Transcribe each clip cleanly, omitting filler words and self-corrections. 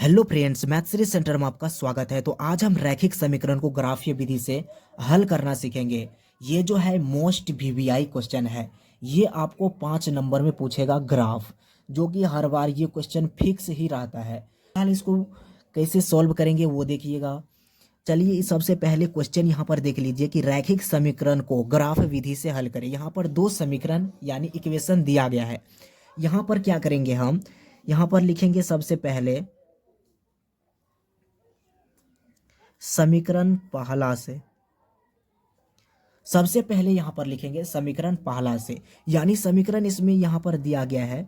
Hello friends, math series centre में आपका स्वागत है। तो आज हम रैखिक समीकरण को ग्राफीय विधि से हल करना सीखेंगे। ये जो है मोस्ट वीवीआई क्वेश्चन है। ये आपको 5 नंबर में पूछेगा ग्राफ, जो कि हर बार ये क्वेश्चन फिक्स ही रहता है। फिलहाल इसको कैसे सॉल्व करेंगे वो देखिएगा। चलिए सबसे पहले क्वेश्चन यहाँ पर देख लीजिए कि रैखिक समीकरण को ग्राफ विधि से हल करें। यहाँ पर दो समीकरण यानी इक्वेशन दिया गया है। यहाँ पर क्या करेंगे, हम यहाँ पर लिखेंगे सबसे पहले समीकरण पहला से। सबसे पहले यहां पर लिखेंगे समीकरण पहला से, यानी समीकरण इसमें यहां पर दिया गया है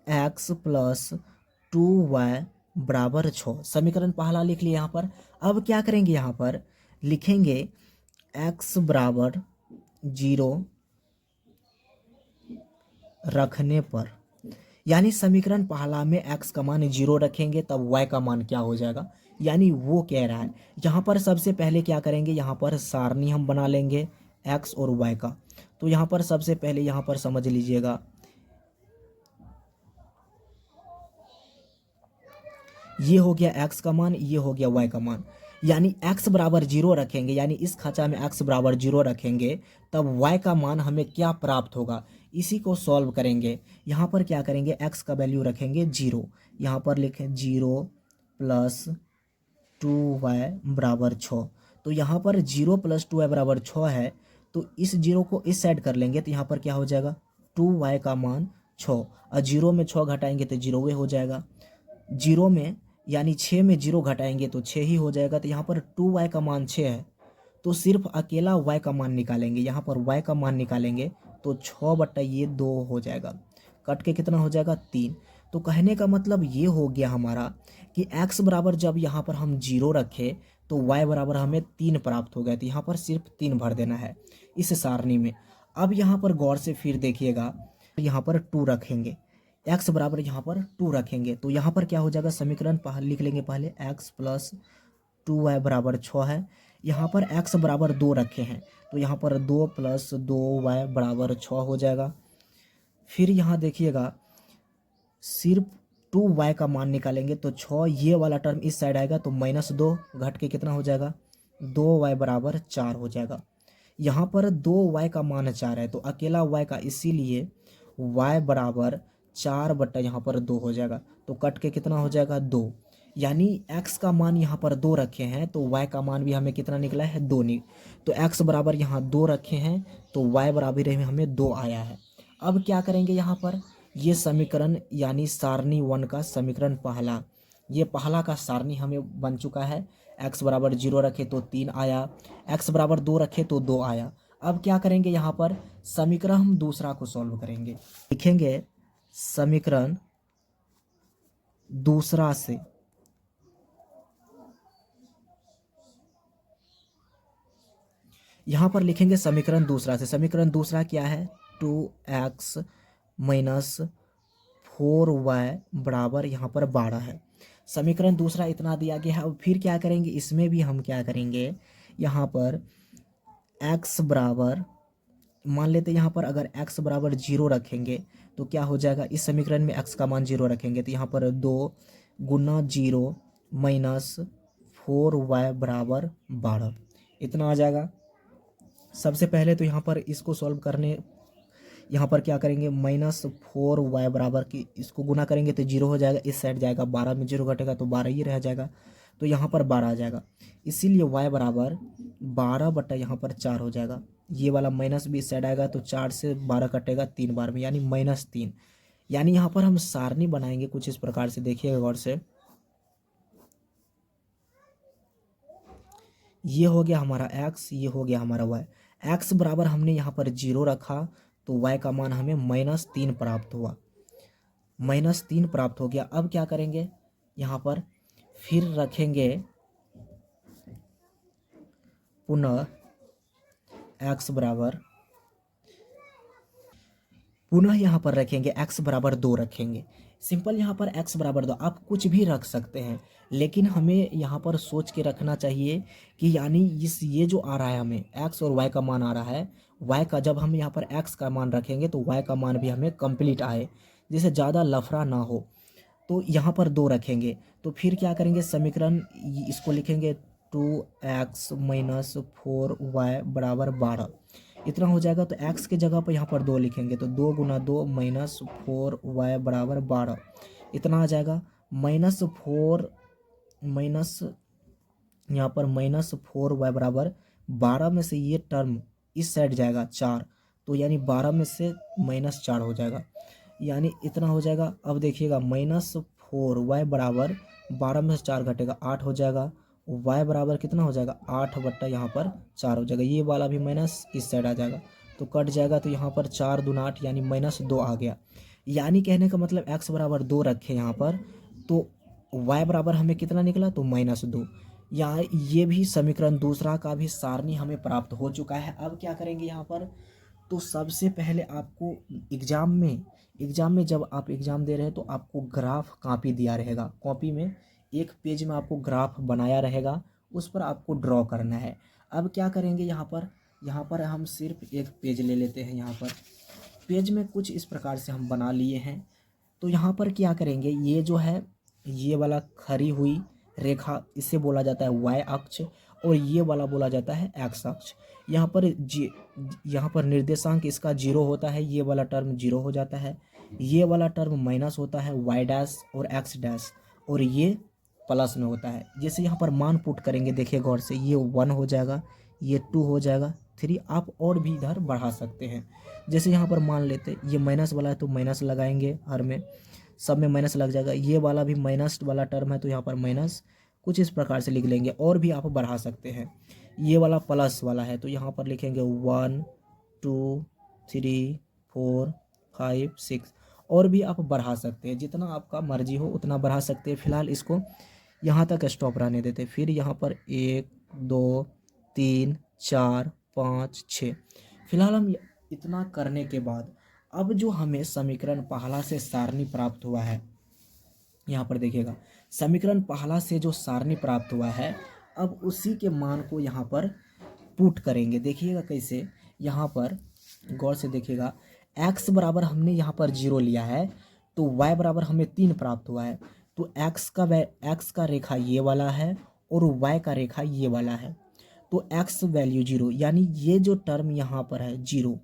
x प्लस 2y बराबर 6। समीकरण पहला लिख लिया यहां पर। अब क्या करेंगे, यहां पर लिखेंगे x बराबर 0 रखने पर, यानी समीकरण पहला में x का मान 0 रखेंगे तब y का मान क्या हो जाएगा, यानी वो कह रहा है। यहाँ पर सबसे पहले क्या करेंगे, यहाँ पर सारणी हम बना लेंगे x और y का। तो यहाँ पर सबसे पहले यहाँ पर समझ लीजिएगा, ये हो गया x का मान, ये हो गया y का मान। यानी x बराबर 0 रखेंगे, यानी इस खाचा में x बराबर 0 रखेंगे तब y का मान हमें क्या प्राप्त होगा, इसी को सॉल्व करेंगे। यहाँ पर क्या करेंगे, x का वैल्यू रखेंगे 0। यहाँ पर लिखें 0 प्लस 2y बराबर 6। तो यहाँ पर 0 प्लस 2y बराबर 6 है, तो इस 0 को इस साइड कर लेंगे तो यहाँ पर क्या हो जाएगा, 2y का मान 6। और 0 में 6 घटाएंगे तो 0 हो जाएगा। 0 में यानी 6 में 0 घटाएंगे तो 6 ही हो जाएगा। तो यहाँ पर 2y का मान 6 है, तो सिर्फ अकेला y का मान निकालेंगे। यहाँ पर y का मान निकालेंगे तो 6 बट्टा ये 2 हो जाएगा, कट के कितना हो जाएगा 3। तो कहने का मतलब ये हो गया हमारा कि x बराबर जब यहाँ पर हम 0 रखे तो y बराबर हमें 3 प्राप्त हो गया। तो यहाँ पर सिर्फ 3 भर देना है इस सारणी में। अब यहाँ पर गौर से फिर देखिएगा, यहाँ पर 2 रखेंगे, x बराबर यहाँ पर 2 रखेंगे तो यहाँ पर क्या हो जाएगा, समीकरण लिख लेंगे पहले x प्लस 2y बराबर 6 है। यहाँ पर x बराबर 2 रखे हैं तो यहाँ पर 2 प्लस 2y बराबर 6 हो जाएगा। फिर यहाँ देखिएगा सिर्फ 2y का मान निकालेंगे तो 6, ये वाला टर्म इस साइड आएगा तो -2 घट के कितना हो जाएगा, 2y बराबर 4 हो जाएगा। यहाँ पर 2y का मान 4 है तो अकेला y का, इसीलिए y बराबर 4 बट्टा यहाँ पर 2 हो जाएगा। तो कट के कितना हो जाएगा 2, यानी x का मान यहाँ पर 2 रखे हैं तो y का मान भी हमें कितना निकला है 2 तो x बराबर यहाँ 2 रखे हैं तो y बराबर हमें 2 आया है। अब क्या करेंगे, यहाँ पर ये समीकरण यानी सारणी 1 का समीकरण पहला, ये पहला का सारणी हमें बन चुका है। x बराबर 0 रखे तो 3 आया, x बराबर 2 रखे तो 2 आया। अब क्या करेंगे, यहाँ पर समीकरण हम दूसरा को सॉल्व करेंगे। लिखेंगे समीकरण दूसरा से, यहाँ पर लिखेंगे समीकरण दूसरा से। समीकरण दूसरा क्या है, 2x माइनस 4y बराबर यहाँ पर 12 है। समीकरण दूसरा इतना दिया गया है। अब फिर क्या करेंगे, इसमें भी हम क्या करेंगे, यहाँ पर x बराबर मान लेते, यहाँ पर अगर x बराबर 0 रखेंगे तो क्या हो जाएगा, इस समीकरण में x का मान 0 रखेंगे तो यहाँ पर 2 गुना 0 माइनस 4y बराबर 12 इतना आ जाएगा। सबसे पहले तो यहाँ पर इसको सॉल्व करने, यहाँ पर क्या करेंगे, -4y बराबर की इसको गुना करेंगे तो 0 हो जाएगा, इस साइड जाएगा, 12 में 0 घटेगा तो 12 ही रह जाएगा, तो यहाँ पर 12 आ जाएगा। इसीलिए y बराबर 12 बट्टा यहाँ पर 4 हो जाएगा। ये वाला माइनस भी इस साइड आएगा तो 4 से 12 कटेगा 3 बार में, यानी -3। यानी यहाँ पर हम सारणी बनाएंगे कुछ इस प्रकार से, देखिएगा गौर से। ये हो गया हमारा x, ये हो गया हमारा y। x बराबर हमने यहाँ पर 0 रखा तो y का मान हमें -3 प्राप्त हुआ, -3 प्राप्त हो गया। अब क्या करेंगे, यहाँ पर फिर रखेंगे पुनः x बराबर, पुनः यहाँ पर रखेंगे x बराबर 2 रखेंगे। सिंपल, यहाँ पर x बराबर 2 आप कुछ भी रख सकते हैं, लेकिन हमें यहाँ पर सोच के रखना चाहिए कि यानी ये जो आ रहा है हमें x और y का मान आ रहा है, y का जब हम यहाँ पर x का मान रखेंगे तो y का मान भी हमें कंप्लीट आए, जिससे ज़्यादा लफड़ा ना हो। तो यहाँ पर 2 रखेंगे। तो फिर क्या करेंगे, समीकरण इसको लिखेंगे 2x माइनस 4y बराबर 12, इतना हो जाएगा। तो x के जगह पर यहाँ पर 2 लिखेंगे, तो 2 गुना 2 माइनस 4y बराबर 12, इतना आ जाएगा। माइनस 4 माइनस यहाँ पर माइनस 4y बराबर 12 में से ये टर्म इस साइड जाएगा 4, तो यानी 12 में से माइनस 4 हो जाएगा, यानी इतना हो जाएगा। अब देखिएगा माइनस 4y बराबर 12 में से 4 घटेगा 8 हो जाएगा। y बराबर कितना हो जाएगा 8 बट्टा यहाँ पर 4 हो जाएगा, ये वाला भी माइनस इस साइड आ जाएगा तो कट जाएगा। तो यहाँ पर 4 दूना 8 यानी माइनस 2 आ गया। यानी कहने का मतलब x बराबर 2 रखे यहाँ पर, तो y बराबर हमें कितना निकला, तो माइनस 2। यहाँ ये भी समीकरण दूसरा का भी सारणी हमें प्राप्त हो चुका है। अब क्या करेंगे यहाँ पर, तो सबसे पहले आपको एग्जाम में जब आप एग्ज़ाम दे रहे हैं तो आपको ग्राफ कॉपी दिया रहेगा, कॉपी में एक पेज में आपको ग्राफ बनाया रहेगा, उस पर आपको ड्रॉ करना है। अब क्या करेंगे यहाँ पर हम सिर्फ एक पेज ले लेते हैं। यहाँ पर पेज में कुछ इस प्रकार से हम बना लिए हैं। तो यहाँ पर क्या करेंगे, ये जो है ये वाला खड़ी हुई रेखा इसे बोला जाता है y अक्ष, और ये वाला बोला जाता है x अक्ष। यहाँ पर निर्देशांक इसका 0 होता है, ये वाला टर्म 0 हो जाता है, ये वाला टर्म माइनस होता है y डैश और x डैश, और ये प्लस में होता है। जैसे यहाँ पर मान पुट करेंगे, देखिए गौर से, ये 1 हो जाएगा, ये 2 हो जाएगा, 3, आप और भी इधर बढ़ा सकते हैं। जैसे यहाँ पर मान लेते ये माइनस वाला है तो माइनस लगाएंगे, हर में सब में माइनस लग जाएगा। ये वाला भी माइनस वाला टर्म है तो यहाँ पर माइनस, कुछ इस प्रकार से लिख लेंगे, और भी आप बढ़ा सकते हैं। ये वाला प्लस वाला है तो यहाँ पर लिखेंगे 1 2 3 4 5 6, और भी आप बढ़ा सकते हैं, जितना आपका मर्जी हो उतना बढ़ा सकते हैं। फिलहाल इसको यहाँ तक स्टॉप रहने देते। फिर यहाँ पर 1 2 3 4 5 6, फिलहाल हम इतना करने के बाद अब जो हमें समीकरण पहला से सारणी प्राप्त हुआ है, यहाँ पर देखिएगा समीकरण पहला से जो सारणी प्राप्त हुआ है, अब उसी के मान को यहाँ पर पुट करेंगे। देखिएगा कैसे, यहाँ पर गौर से देखिएगा, x बराबर हमने यहाँ पर 0 लिया है, तो y बराबर हमें 3 प्राप्त हुआ है। तो x का रेखा ये वाला है और y का रेखा ये वाला है, तो x वैल्यू 0, यानी ये जो टर्म यहाँ पर है 0,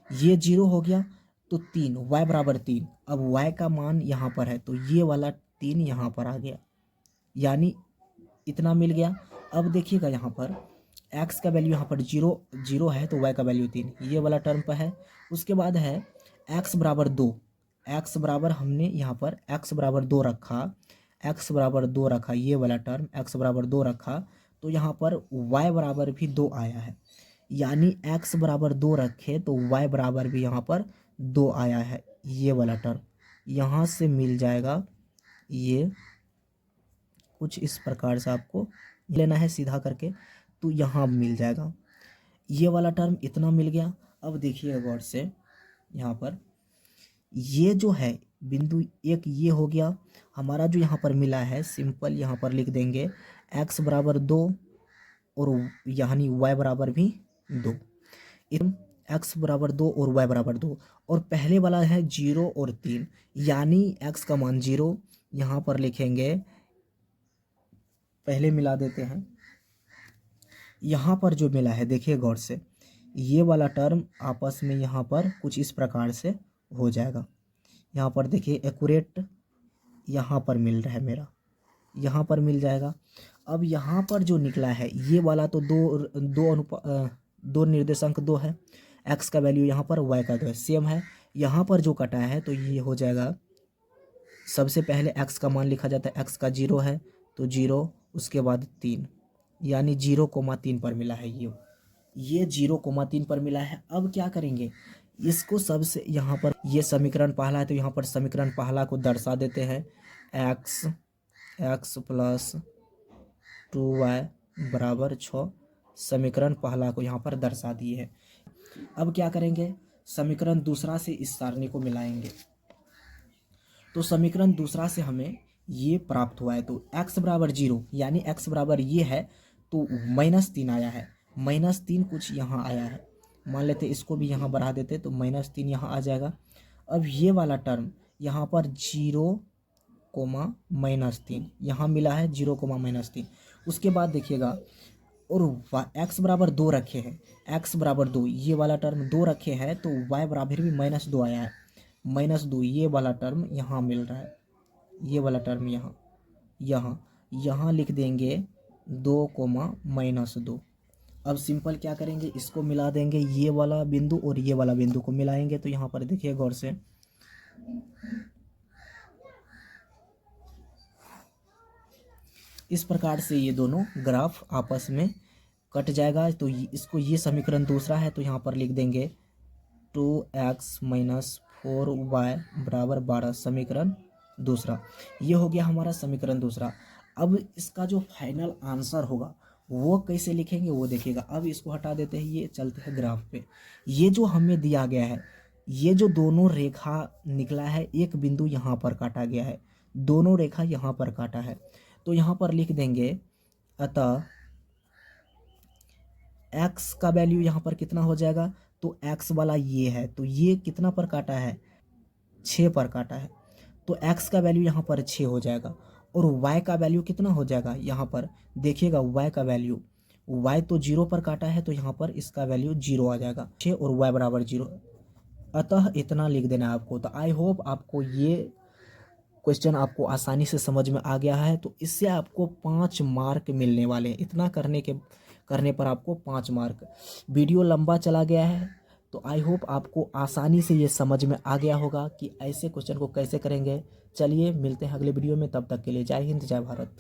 ये 0 हो गया, तो 3, y बराबर 3। अब y का मान यहाँ पर है तो ये वाला 3 यहाँ पर आ गया, यानी इतना मिल गया। अब देखिएगा यहाँ पर x का वैल्यू यहाँ पर 0 है तो y का वैल्यू 3, ये वाला टर्म पर है। उसके बाद है x बराबर 2, x बराबर हमने यहाँ पर x बराबर 2 रखा, x बराबर 2 रखा, ये वाला टर्म x बराबर 2 रखा, तो यहाँ पर y बराबर भी 2 आया है, यानी x बराबर 2 रखे तो y बराबर भी यहाँ पर 2 आया है। ये वाला टर्म यहाँ से मिल जाएगा, ये कुछ इस प्रकार से आपको लेना है सीधा करके, तो यहाँ मिल जाएगा। ये वाला टर्म इतना मिल गया। अब देखिए गौर से, यहाँ पर ये जो है बिंदु एक ये हो गया हमारा, जो यहाँ पर मिला है सिंपल यहाँ पर लिख देंगे x बराबर 2 और यानी y बराबर भी 2, x बराबर 2 और y बराबर 2, और पहले वाला है 0 और 3, यानी x का मान 0 यहाँ पर लिखेंगे, पहले मिला देते हैं। यहाँ पर जो मिला है देखिए गौर से, ये वाला टर्म आपस में यहाँ पर कुछ इस प्रकार से हो जाएगा। यहाँ पर देखिए एक्यूरेट यहाँ पर मिल रहा है मेरा, यहाँ पर मिल जाएगा। अब यहाँ पर जो निकला है ये वाला तो दो निर्देशांक 2 है, x का वैल्यू यहाँ पर y का 2 है, सेम है। यहाँ पर जो कटा है तो ये हो जाएगा, सबसे पहले x का मान लिखा जाता है, x का 0 है तो 0, उसके बाद 3, यानी 0,3 पर मिला है, ये 0,3 पर मिला है। अब क्या करेंगे, इसको सबसे यहाँ पर ये समीकरण पहला है तो यहाँ पर समीकरण पहला को दर्शा देते हैं, x प्लस 2y बराबर 6, समीकरण पहला को यहाँ पर दर्शा दिए है। अब क्या करेंगे, समीकरण दूसरा से इस सारणी को मिलाएंगे, तो समीकरण दूसरा से हमें ये प्राप्त हुआ है, तो x बराबर 0 यानी x बराबर ये है तो -3 आया है, -3 कुछ यहाँ आया है, मान लेते इसको भी यहाँ बढ़ा देते तो -3 यहाँ आ जाएगा। अब ये वाला टर्म यहाँ पर कोमा -3 यहाँ मिला है 0 कोमा -3। उसके बाद देखिएगा और x बराबर 2 रखे हैं, x बराबर 2 ये वाला टर्म 2 रखे हैं तो y बराबर भी -2 आया है, -2 ये वाला टर्म यहाँ मिल रहा है, ये वाला टर्म यहाँ यहाँ यहाँ लिख देंगे 2 कोमा -2। अब सिंपल क्या करेंगे, इसको मिला देंगे, ये वाला बिंदु और ये वाला बिंदु को मिलाएंगे। तो यहाँ पर देखिए गौर से, इस प्रकार से ये दोनों ग्राफ आपस में कट जाएगा। तो इसको, ये समीकरण दूसरा है तो यहाँ पर लिख देंगे 2x - 4y बराबर 12, समीकरण दूसरा। ये हो गया हमारा समीकरण दूसरा। अब इसका जो फाइनल आंसर होगा वो कैसे लिखेंगे वो देखिएगा। अब इसको हटा देते हैं, ये चलते हैं ग्राफ पे। ये जो हमें दिया गया है, ये जो दोनों रेखा निकला है, एक बिंदु यहाँ पर काटा गया है, दोनों रेखा यहाँ पर काटा है। तो यहाँ पर लिख देंगे अतः x का वैल्यू यहाँ पर कितना हो जाएगा, तो x वाला ये है, तो ये कितना पर काटा है, 6 पर काटा है, तो x का वैल्यू यहाँ पर 6 हो जाएगा। और y का वैल्यू कितना हो जाएगा, यहाँ पर देखिएगा y का वैल्यू, y तो 0 पर काटा है तो यहाँ पर इसका वैल्यू 0 आ जाएगा, 6 और y बराबर 0। अतः इतना लिख देना है आपको। तो आई होप आपको ये क्वेश्चन आपको आसानी से समझ में आ गया है। तो इससे आपको 5 मार्क मिलने वाले हैं, इतना करने पर आपको 5 मार्क। वीडियो लंबा चला गया है तो आई होप आपको आसानी से ये समझ में आ गया होगा कि ऐसे क्वेश्चन को कैसे करेंगे। चलिए मिलते हैं अगले वीडियो में, तब तक के लिए जय हिंद जय भारत।